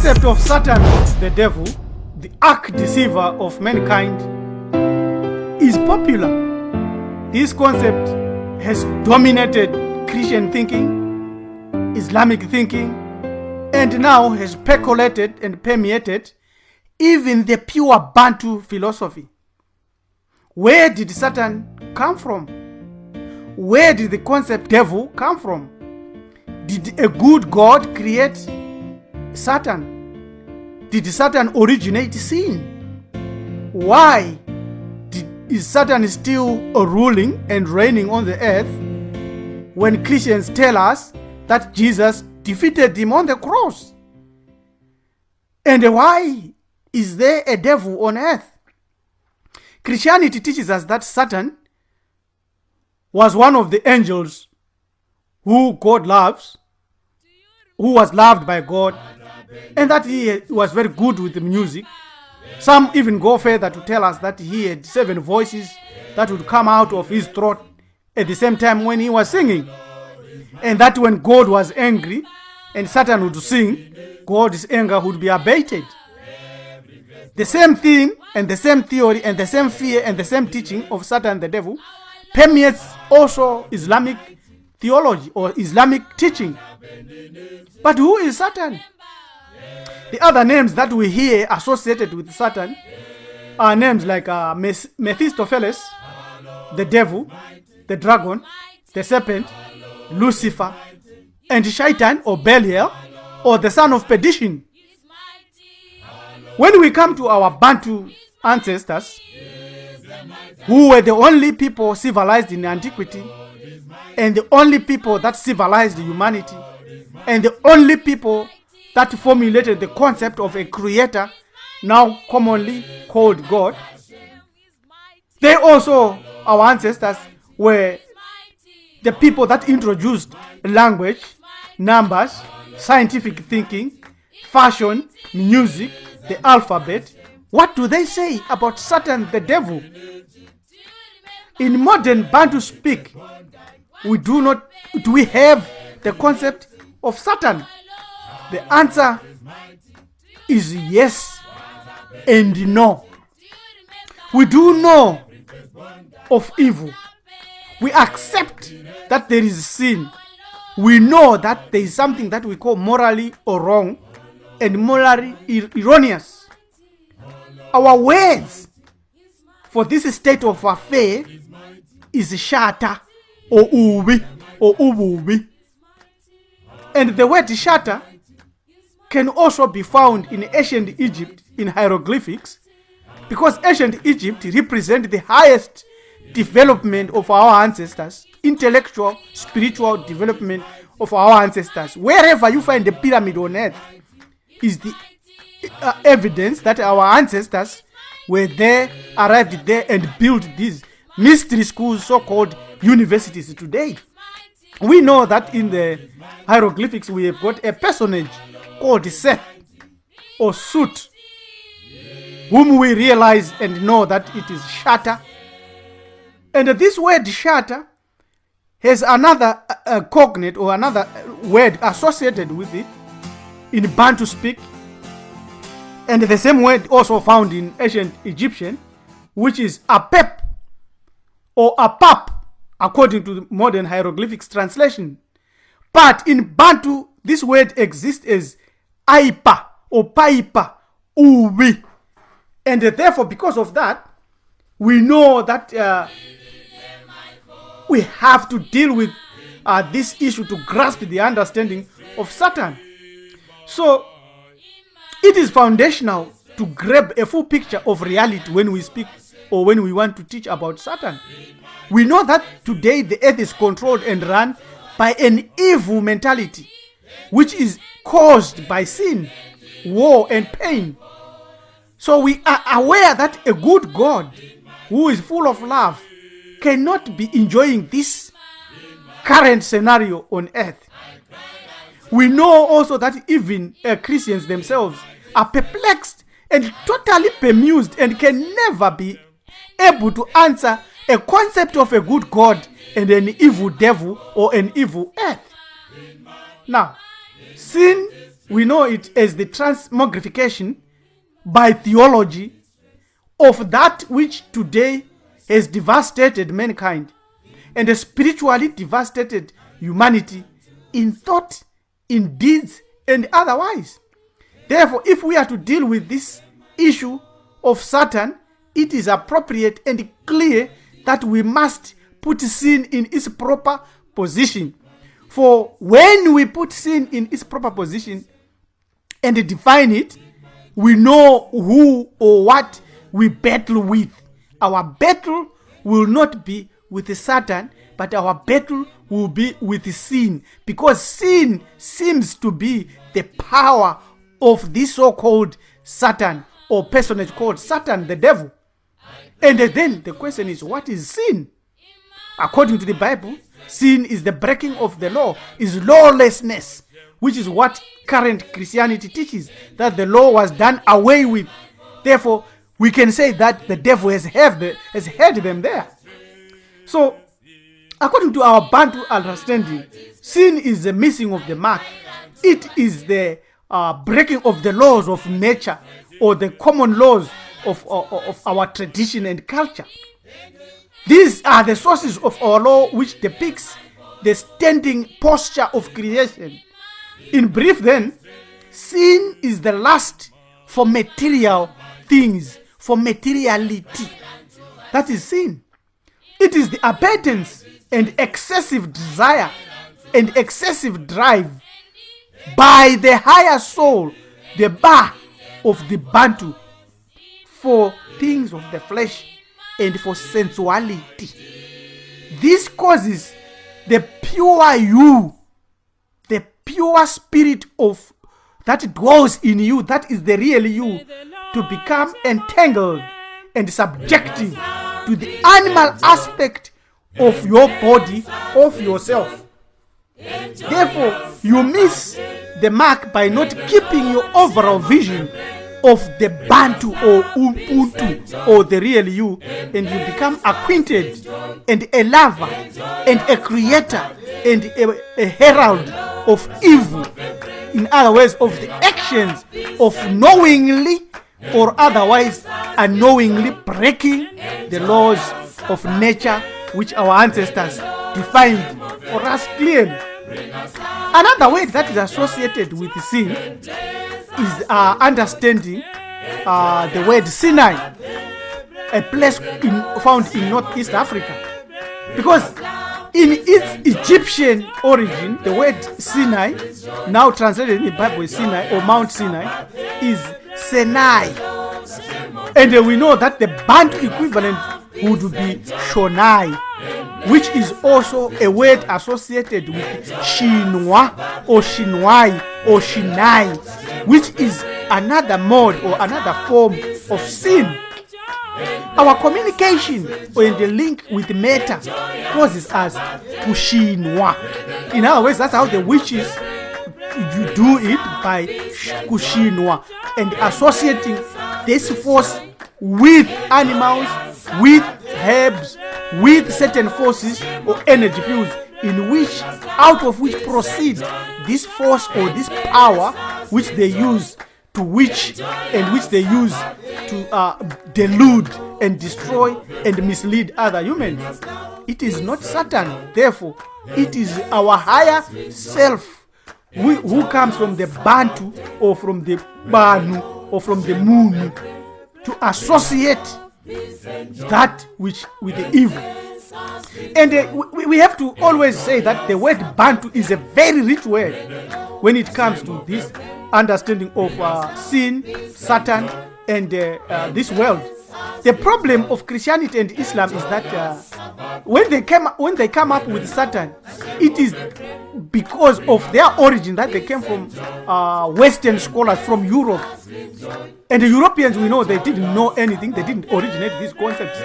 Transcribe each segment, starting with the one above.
concept of Satan, the devil, the arch-deceiver of mankind, is popular. This concept has dominated Christian thinking, Islamic thinking, and now has percolated and permeated even the pure Bantu philosophy. Where did Satan come from? Where did the concept devil come from? Did a good God create Satan? Did Satan originate sin? Why is Satan still ruling and reigning on the earth when Christians tell us that Jesus defeated him on the cross? And why is there a devil on earth? Christianity teaches us that Satan was one of the angels who God loves, who was loved by God, and that he was very good with the music. Some even go further to tell us that he had 7 voices that would come out of his throat at the same time when he was singing. And that when God was angry and Satan would sing, God's anger would be abated. The same thing and the same theory and the same fear and the same teaching of Satan the devil permeates also Islamic theology or Islamic teaching. But who is Satan? The other names that we hear associated with Satan are names like Mephistopheles, the devil, the dragon, the serpent, Lucifer, and shaytan or beliyel, or the son of perdition. When we come to our Bantu ancestors, who were the only people civilized in antiquity, and the only people that civilized humanity, and the only people that formulated the concept of a creator, now commonly called God, they also, our ancestors, were the people that introduced language, numbers, scientific thinking, fashion, music, the alphabet. What do they say about Satan the devil? In modern Bantu speak, do we have the concept of Satan? The answer is yes and no. We do know of evil. We accept that there is sin. We know that there is something that we call morally or wrong and morally erroneous. Our words for this state of affair is shata or ubi or ububi. And the word shata can also be found in ancient Egypt in hieroglyphics, because ancient Egypt represents the highest development of our ancestors, intellectual, spiritual development of our ancestors. Wherever you find the pyramid on earth is the evidence that our ancestors were there, arrived there, and built these mystery schools, so-called universities today. We know that in the hieroglyphics we have got a personage called Seth or Sut, whom we realize and know that it is Shatter. And this word Shatter has another cognate or another word associated with it in Bantu speak, and the same word also found in ancient Egyptian, which is Apep or Apap, according to the modern hieroglyphics translation. But in Bantu, this word exists as Aipa or Paipa, Ubi. And therefore, because of that, we know that we have to deal with this issue to grasp the understanding of Satan. So, it is foundational to grab a full picture of reality when we speak or when we want to teach about Satan. We know that today the earth is controlled and run by an evil mentality, which is caused by sin, war, and pain. So we are aware that a good God who is full of love cannot be enjoying this current scenario on earth. We know also that even Christians themselves are perplexed and totally bemused and can never be able to answer a concept of a good God and an evil devil or an evil earth. Now, sin we know it as the transmogrification by theology of that which today has devastated mankind and has spiritually devastated humanity in thought, in deeds, and otherwise. Therefore, if we are to deal with this issue of Satan, it is appropriate and clear that we must put sin in its proper position. For when we put sin in its proper position and define it, we know who or what we battle with. Our battle will not be with Satan, but our battle will be with sin, because sin seems to be the power of this so-called Satan, or personage called Satan, the devil. And then the question is, what is sin? According to the Bible, sin is the breaking of the law, is lawlessness, which is what current Christianity teaches, that the law was done away with. Therefore, we can say that the devil has had them there. So, according to our Bantu understanding, sin is the missing of the mark. It is the breaking of the laws of nature, or the common laws of our tradition and culture. These are the sources of our law, which depicts the standing posture of creation. In brief then, sin is the lust for material things, for materiality. That is sin. It is the appetence and excessive desire and excessive drive by the higher soul, the Ba of the Bantu, for things of the flesh and for sensuality. This causes the pure you, the pure spirit of that dwells in you, that is the real you, to become entangled and subjective to the animal aspect of your body, of yourself. Therefore, you miss the mark by not keeping your overall vision of the Bantu or Ubuntu or the real you, and you become acquainted and a lover and a creator and a herald of evil. In other words, of the actions of knowingly or otherwise unknowingly breaking the laws of nature which our ancestors defined for us clearly. Another word that is associated with sin is understanding the word Sinai, a place found in Northeast Africa. Because in its Egyptian origin, the word Sinai, now translated in the Bible as Sinai or Mount Sinai, is Sinai. And we know that the Bantu equivalent would be Shonai, which is also a word associated with Shinwa or Shinwai or Shinai, which is another mode or another form of sin. Our communication and the link with matter causes us to Shinwa. In other words, that's how the witches do it, by Kushinwa, and associating this force with animals, with herbs, with certain forces or energy fields, in which, out of which proceeds this force or this power, which they use to witch and which they use to delude and destroy and mislead other humans. It is not Satan, therefore, it is our higher self who comes from the Bantu or from the Banu or from the Moon to associate that which with the evil. And we have to always say that the word Bantu is a very rich word when it comes to this understanding of sin, Satan, and this world. The problem of Christianity and Islam is that when they come up with Satan, it is because of their origin that they came from Western scholars from Europe. And the Europeans, we know, they didn't know anything. They didn't originate these concepts.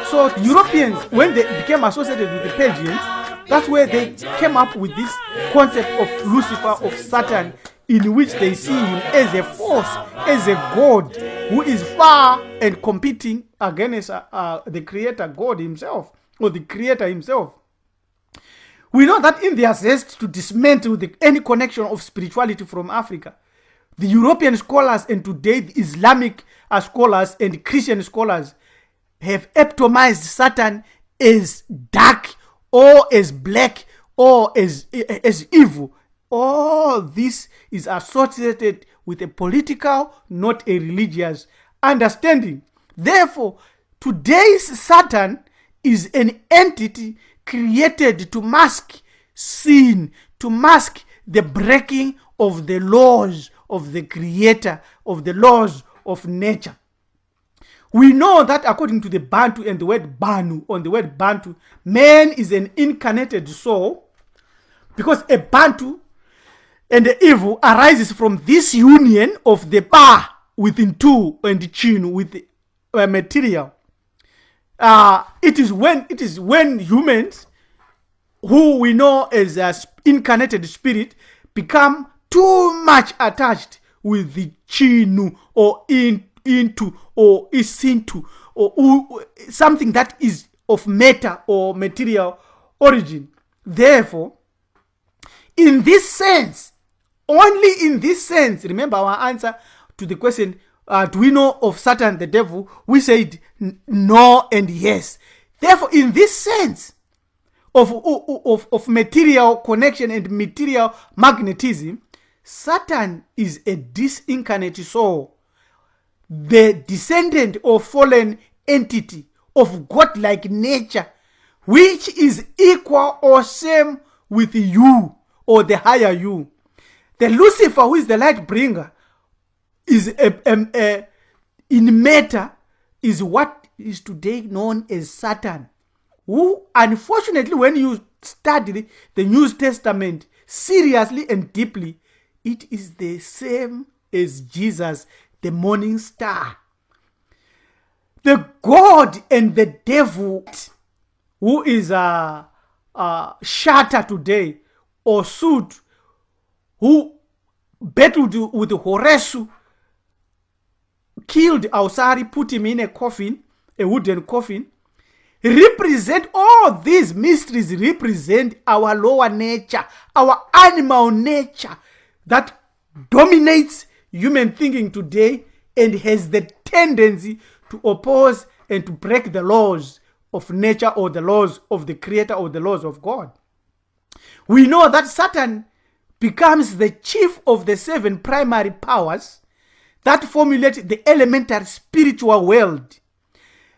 So the Europeans, when they became associated with the Persians, that's where they came up with this concept of Lucifer, of Satan, in which they see him as a force, as a god who is far and competing against the creator God himself, or the creator himself. We know that in their zest to dismantle any connection of spirituality from Africa, The European scholars and today the Islamic scholars and Christian scholars have epitomized Satan as dark or as black or as evil. All this is associated with a political, not a religious understanding. Therefore, today's Satan is an entity created to mask sin, to mask the breaking of the laws of the Creator, of the laws of nature. We know that according to the Bantu and the word Banu, on the word Bantu, man is an incarnated soul, because a Bantu and the evil arises from this union of the Ba within two and the Chin with the material. It is when humans, who we know as incarnated spirit, become too much attached with the Chinu or into or isintu or something that is of matter or material origin. Therefore, in this sense, only in this sense, remember our answer to the question, do we know of Satan the devil? We said no and yes. Therefore, in this sense of material connection and material magnetism, Satan is a disincarnate soul, the descendant of fallen entity of godlike nature, which is equal or same with you or the higher you. The Lucifer, who is the light bringer, is in matter, is what is today known as Satan, who, unfortunately, when you study the New Testament seriously and deeply, it is the same as Jesus, the morning star. The God and the devil, who is Shatter today, or Sud, who battled with Horesu, killed Ausari, put him in a coffin, a wooden coffin, represent all these mysteries, represent our lower nature, our animal nature that dominates human thinking today and has the tendency to oppose and to break the laws of nature or the laws of the Creator or the laws of God. We know that Satan becomes the chief of the 7 primary powers that formulate the elementary spiritual world.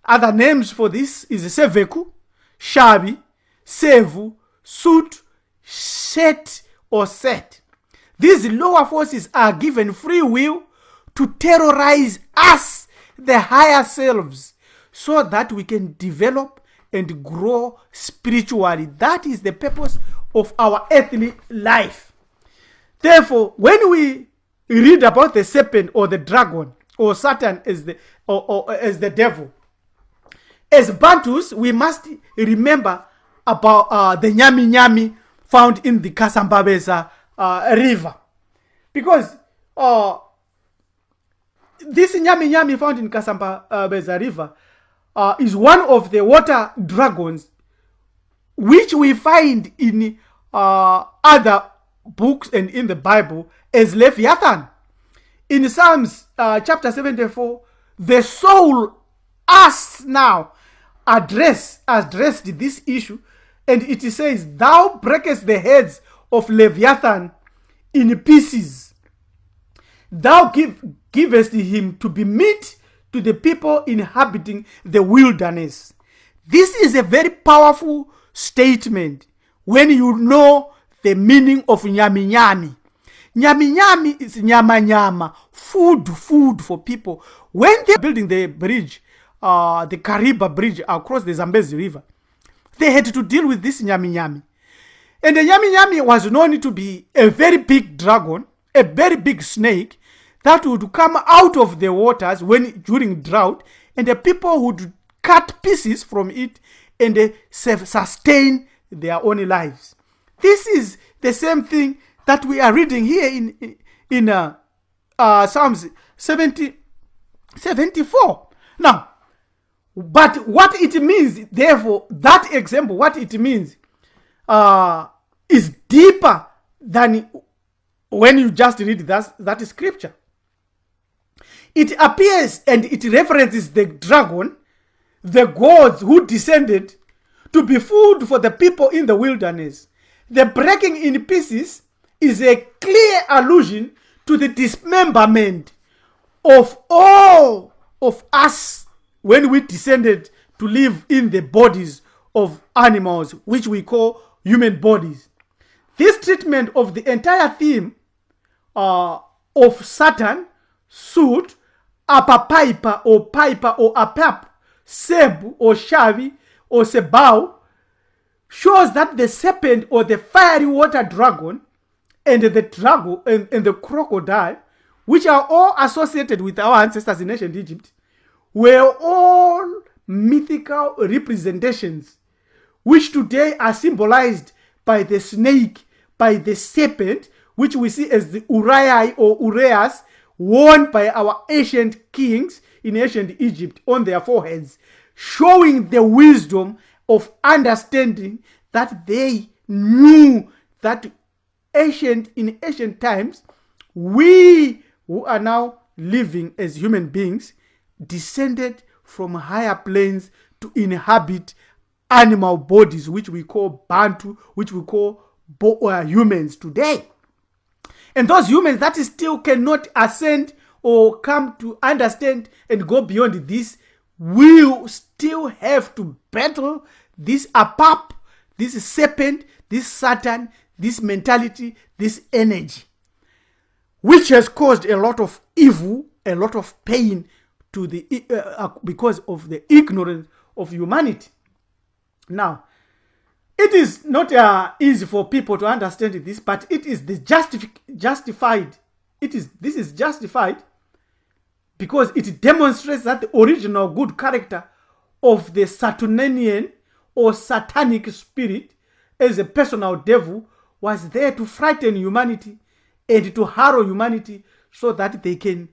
Other names for this is Seveku, Shabi, Sevu, Sut, Shet, or Set. These lower forces are given free will to terrorize us, the higher selves, so that we can develop and grow spiritually. That is the purpose of our earthly life. Therefore, when we read about the serpent or the dragon or Satan as the devil, as Bantus, we must remember about the Nyami Nyami found in the Kasambabeza river. Because this Nyami Nyami found in Kasambabeza river is one of the water dragons which we find in other books and in the Bible as Leviathan. In Psalms chapter 74, the soul asks now addressed this issue, and it says, "Thou breakest the heads of Leviathan in pieces. Thou givest him to be meat to the people inhabiting the wilderness." This is a very powerful statement when you know the meaning of Nyami Nyami. Nyami Nyami is nyama nyama, food for people. When they're building the bridge, the Kariba bridge across the Zambezi River, they had to deal with this Nyami Nyami. And the Nyami Nyami was known to be a very big dragon, a very big snake that would come out of the waters during drought, and the people would cut pieces from it and sustain their own lives. This is the same thing that we are reading here in Psalms 74. Now, but what it means, therefore, that example, what it means is deeper than when you just read that scripture. It appears and it references the dragon, the gods who descended to be food for the people in the wilderness. The breaking in pieces is a clear allusion to the dismemberment of all of us when we descended to live in the bodies of animals, which we call human bodies. This treatment of the entire theme of Satan, Sud, Apapipa or Piper or Apap, Seb or Shavi or Sebau, shows that the serpent or the fiery water dragon and the dragon and the crocodile, which are all associated with our ancestors in ancient Egypt, were all mythical representations, which today are symbolized by the snake, by the serpent, which we see as the Uriah or Uraeus, worn by our ancient kings in ancient Egypt on their foreheads, showing the wisdom of understanding that they knew that in ancient times, we who are now living as human beings descended from higher planes to inhabit animal bodies, which we call Bantu, which we call humans today. And those humans that still cannot ascend or come to understand and go beyond this will still have to battle this Apap, this serpent, this Satan, this mentality, this energy, which has caused a lot of evil, a lot of pain to the because of the ignorance of humanity. Now, it is not easy for people to understand this, but it is the justified. This is justified because it demonstrates that the original good character of the Saturnian or satanic spirit as a personal devil was there to frighten humanity and to harrow humanity so that they can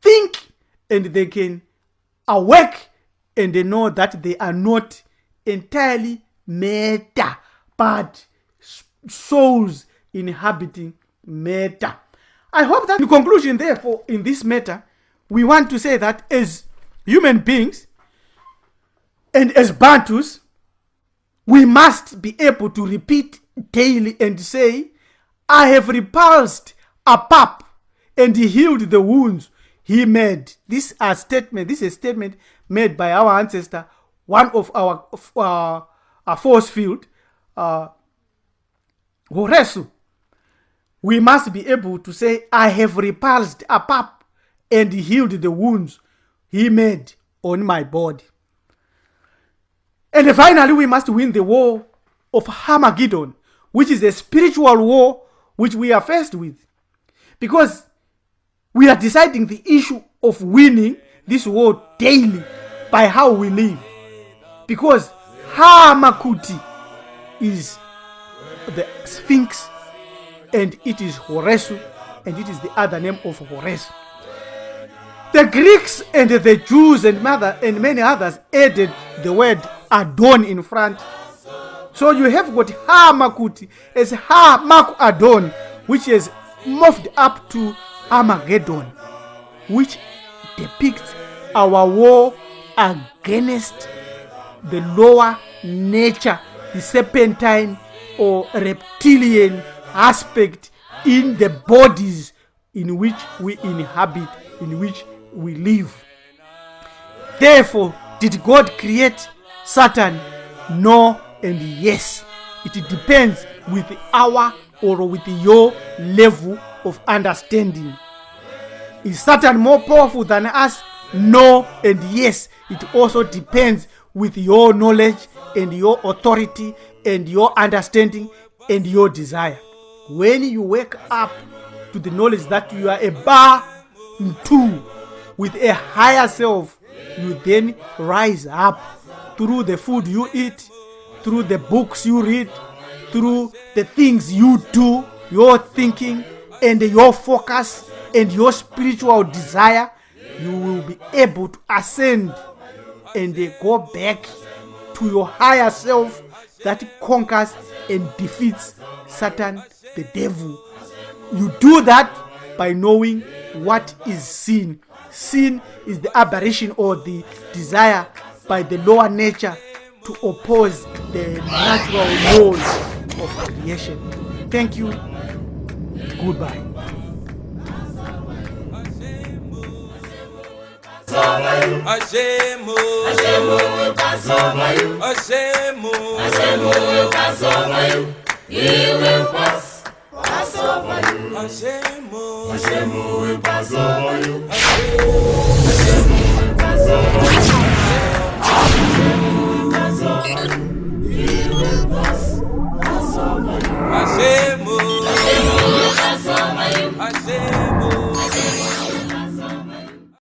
think and they can awake and they know that they are not entirely matter, but souls inhabiting matter. I hope that in conclusion, therefore, in this matter, we want to say that as human beings and as Bantus, we must be able to repeat daily and say, I have repulsed Apap and he healed the wounds he made. This is a statement made by our ancestor, one of our force field, Horesu. We must be able to say, I have repulsed Apap and healed the wounds he made on my body. And finally, we must win the war of Armageddon, which is a spiritual war which we are faced with. Because we are deciding the issue of winning this war daily by how we live. Because Hamakuti is the Sphinx and it is Horesu and it is the other name of Horesu. The Greeks and the Jews and many others added the word Adon in front. So you have got Hamakuti as Hamaku Adon, which is moved up to Armageddon, which depicts our war against the lower nature, the serpentine or reptilian aspect in the bodies in which we inhabit, in which we live. Therefore, did God create Satan? No and yes. It depends with our or with your level of understanding. Is Satan more powerful than us? No and yes. It also depends with your knowledge and your authority and your understanding and your desire. When you wake up to the knowledge that you are a Bantu with a higher self, you then rise up through the food you eat, through the books you read, through the things you do, your thinking and your focus and your spiritual desire. You will be able to ascend and go back to your higher self that conquers and defeats Satan, the devil, You do that by knowing what is sin. Sin is the aberration or the desire by the lower nature to oppose the natural laws of creation. Thank you. Goodbye. He will pass over you. Will pass over you.